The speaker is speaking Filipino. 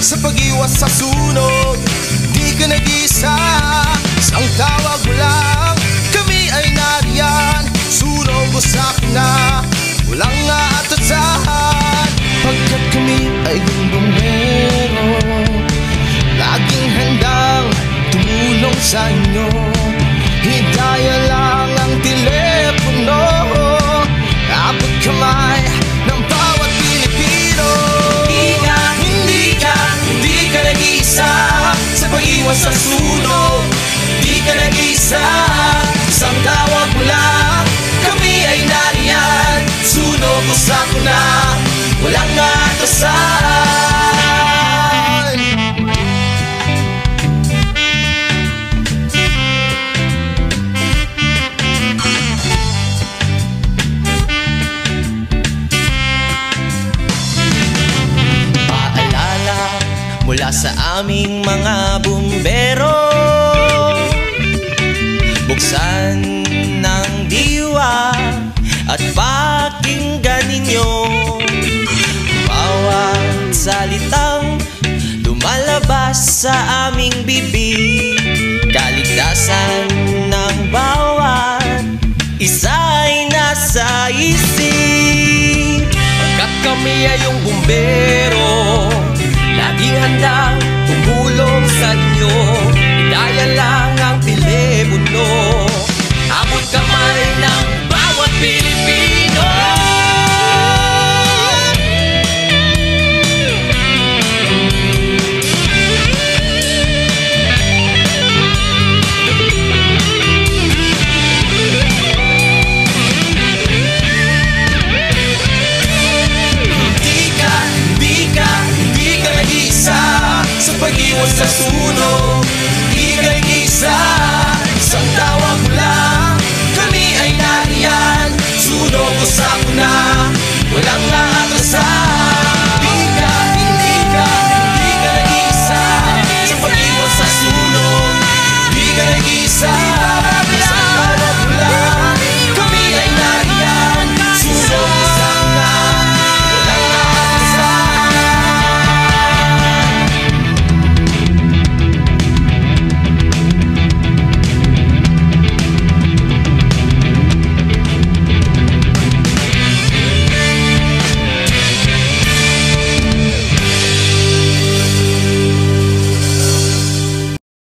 sa pag-iwas sa sunog. Di ka nag-isa, isang tawag mo lang, kami ay nariyan. Sunog o sakin na, walang aatasahan. Pagkat kami ay bumbero, laging handang tumulong sa inyo. Hidaya lang ang telepono, abot kamay ng bawat Pilipino. Hindi ka nag-iisa sa pag-iwas sa sunog. Di ka nag-iisa, isang tawag mo lang, kami ay nariyan. Sunog o sako na, walang atasan. Mula sa aming mga bumbero, buksan ng diwa at pakinggan ninyo bawat salitang lumalabas sa aming bibig. Kaligtasan ng bawat isa ay nasa isip. Pagkat kami ay yung bumbero, laging handang tumulong sa inyo. Hidaya lang ang telepono, abot kamay ng bawat Pilipino. Sa pag-iwas sa sunog, di ka nag-iisa, isang tawag mo lang, kami ay nariyan. Sunog o sako na, walang aatasan. Hindi ka nag-iisa sa pag-iwas sa sunog, di ka nag-iisa.